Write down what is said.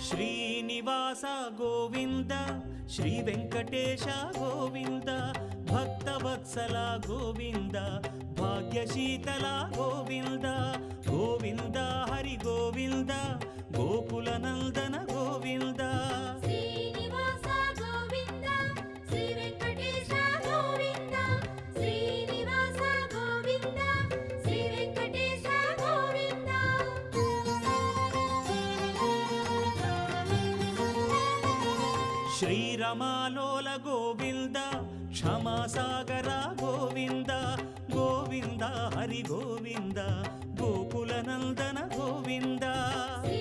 Srinivasa Govinda Shri Venkatesha Govinda Bhaktavatsala Govinda భాగ్యశీతల Govinda Govinda Hari Govinda Gokula Nandana Govinda Srinivasa Govinda Shri Venkatesha Govinda Srinivasa Govinda Shri Venkatesha Govinda శ్రీరమాలోల Govinda క్షమాసాగర Govinda Govinda Hari Govinda Gokula Nandana Govinda Shri